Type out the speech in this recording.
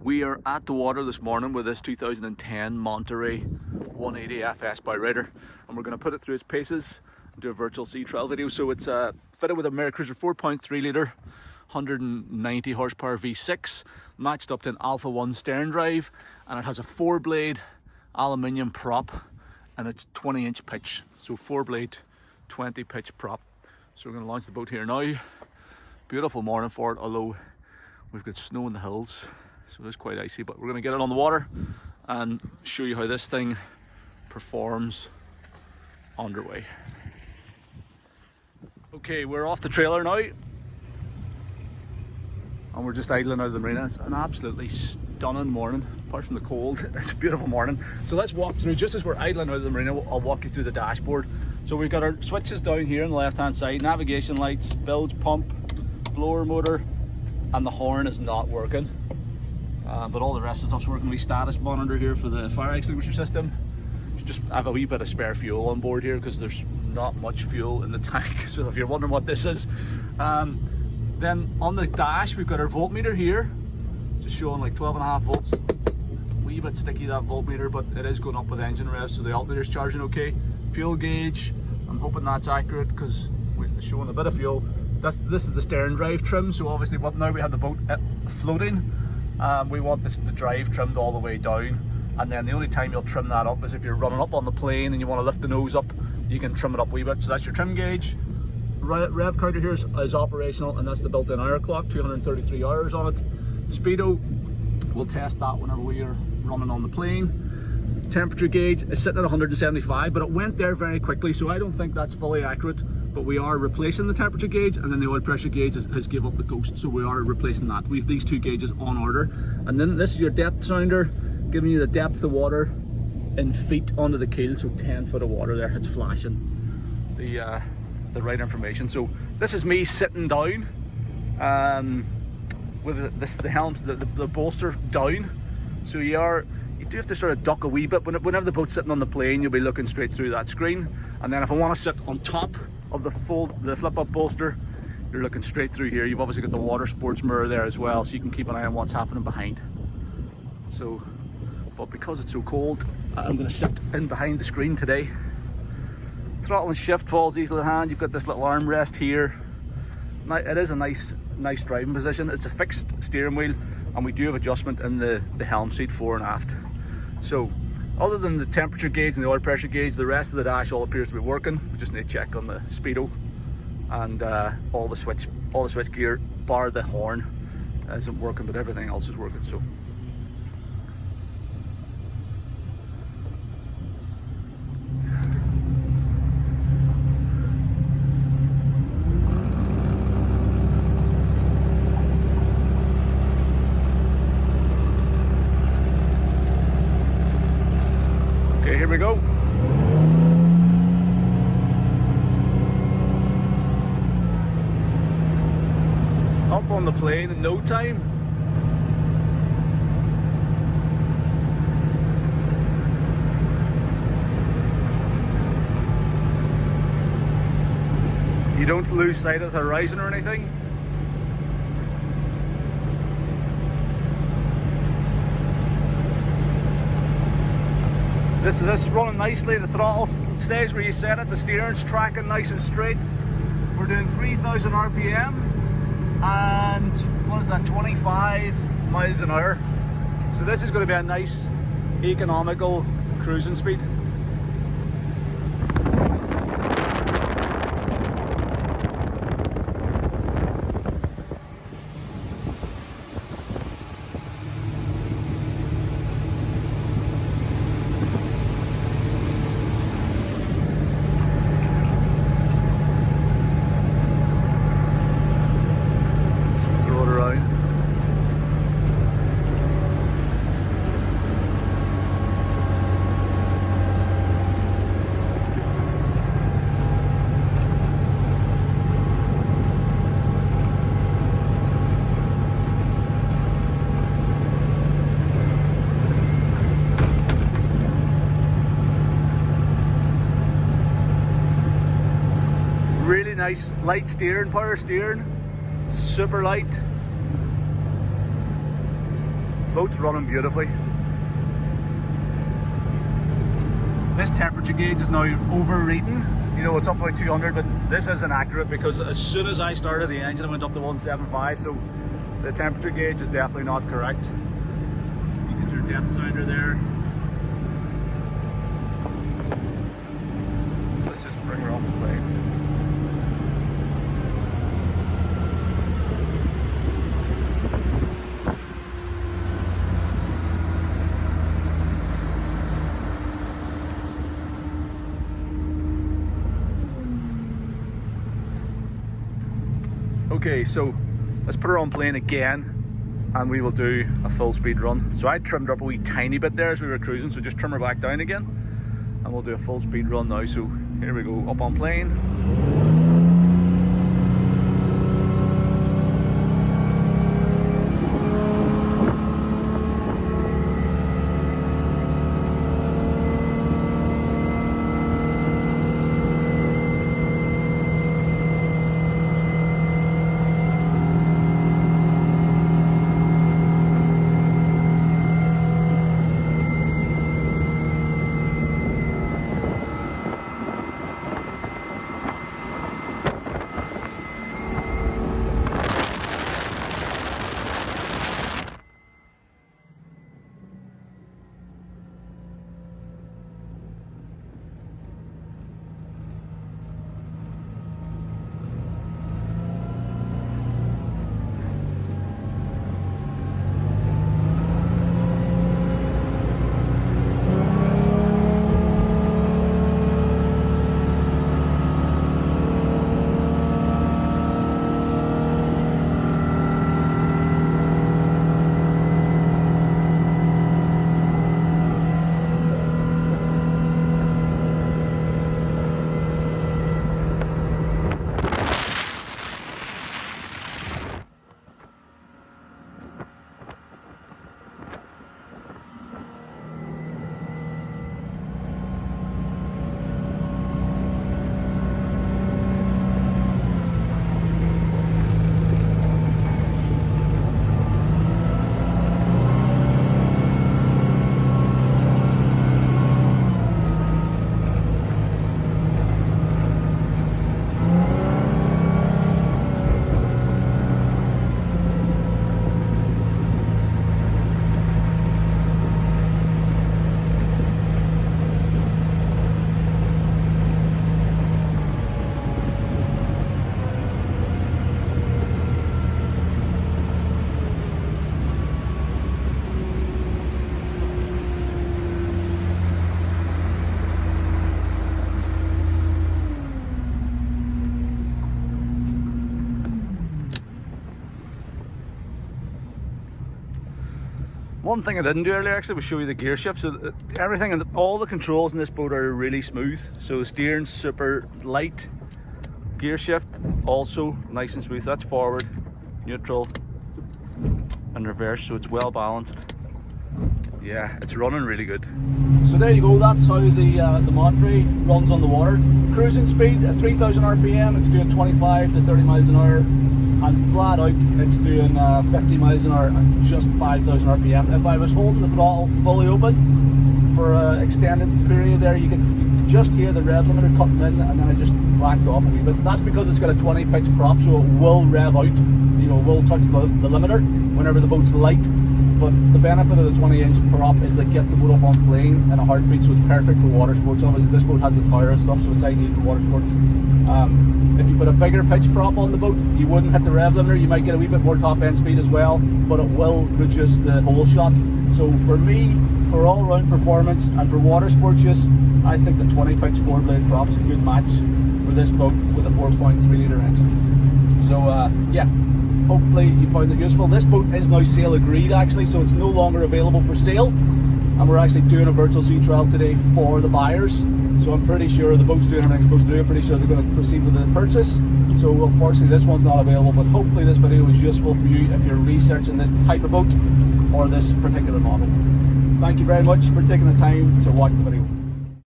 We are at the water this morning with this 2010 Monterey 180 FS bowrider, and we're going to put it through its paces and do a virtual sea trial video. So it's fitted with a MerCruiser 4.3 litre 190 horsepower V6 matched up to an Alpha 1 Sterndrive, and it has a 4-blade aluminium prop and it's 20-inch pitch, so 4-blade 20 pitch prop. So we're going to launch the boat here now. Beautiful morning for it, although we've got snow in the hills, so it's quite icy, but we're going to get it on the water and show you how this thing performs underway. Okay, we're off the trailer now and we're just idling out of the marina. It's an absolutely stunning morning, apart from the cold. It's a beautiful morning. So let's walk through, just as we're idling out of the marina, I'll walk you through the dashboard. So we've got our switches down here on the left hand side, navigation lights, bilge pump, blower motor, and the horn is not working. But all the rest of the stuff's working. We status monitor here for the fire extinguisher system. You just have a wee bit of spare fuel on board here because there's not much fuel in the tank. So if you're wondering what this is, then on the dash we've got our voltmeter here, just showing like 12.5 volts. Wee bit sticky, that voltmeter, but it is going up with engine revs, so the alternator's charging okay. Fuel gauge, I'm hoping that's accurate because we're showing a bit of fuel. This is the Sterndrive trim, so obviously now we have the boat floating. We want the drive trimmed all the way down, and then the only time you'll trim that up is if you're running up on the plane and you want to lift the nose up, you can trim it up a wee bit. So that's your trim gauge. Rev counter here is operational, and that's the built-in hour clock, 233 hours on it. Speedo, we'll test that whenever we are running on the plane. Temperature gauge is sitting at 175, but it went there very quickly, so I don't think that's fully accurate. But we are replacing the temperature gauge, and then the oil pressure gauge has give up the ghost, so we are replacing that. We have these two gauges on order, and then this is your depth sounder, giving you the depth of water in feet onto the keel, so 10 foot of water there. It's flashing the right information. So this is me sitting down with the helm, the bolster down. So you do have to sort of duck a wee bit. Whenever the boat's sitting on the plane, you'll be looking straight through that screen. And then if I want to sit on top of the flip up bolster, you're looking straight through here. You've obviously got the water sports mirror there as well, so you can keep an eye on what's happening behind. So, but because it's so cold, I'm going to sit in behind the screen today. Throttle and shift falls easily in hand. You've got this little armrest here. Now, it is a nice driving position. It's a fixed steering wheel, and we do have adjustment in the helm seat fore and aft. So other than the temperature gauge and the oil pressure gauge, the rest of the dash all appears to be working. We just need to check on the speedo, and all the switch gear bar the horn isn't working, but everything else is working. So here we go. Up on the plane in no time. You don't lose sight of the horizon or anything. This is us running nicely. The throttle stays where you set it. The steering's tracking nice and straight. We're doing 3,000 RPM and what is that, 25 miles an hour. So this is going to be a nice economical cruising speed. Really nice light steering, power steering, super light. Boat's running beautifully. This temperature gauge is now overreading. You know, it's up about 200, but this isn't accurate because as soon as I started the engine, it went up to 175, so the temperature gauge is definitely not correct. You get your depth sounder there. So let's just bring her off the plane. Okay, so let's put her on plane again and we will do a full speed run. So I trimmed her up a wee tiny bit there as we were cruising, so just trim her back down again and we'll do a full speed run now. So here we go, up on plane. One thing I didn't do earlier actually was show you the gear shift. So everything and all the controls in this boat are really smooth. So the steering's super light. Gear shift also nice and smooth. That's forward, neutral, and reverse. So it's well balanced. Yeah, it's running really good. So there you go. That's how the Monterey runs on the water. Cruising speed at 3,000 RPM. It's doing 25 to 30 miles an hour. And flat out it's doing 50 miles an hour at just 5,000 RPM. If I was holding the throttle fully open for an extended period there, you could just hear the rev limiter cutting in, and then I just backed off a wee bit. That's because it's got a 20 pitch prop, so it will rev out, you know, will touch the limiter whenever the boat's light. But the benefit of the 20-inch prop is that it gets the boat up on plane in a heartbeat, so it's perfect for water sports. Obviously this boat has the tower and stuff, so it's ideal for water sports. If you put a bigger pitch prop on the boat, you wouldn't hit the rev limiter. You might get a wee bit more top end speed as well, but it will reduce the hole shot. So for me, for all round performance and for water sports use, I think the 20 pitch 4-blade prop is a good match for this boat with a 4.3 litre engine. So yeah, hopefully you found it useful. This boat is now sale agreed actually, so it's no longer available for sale, and we're actually doing a virtual sea trial today for the buyers. So I'm pretty sure the boat's doing everything it's supposed to do. I'm pretty sure they're going to proceed with the purchase. So unfortunately this one's not available, but hopefully this video was useful for you if you're researching this type of boat or this particular model. Thank you very much for taking the time to watch the video.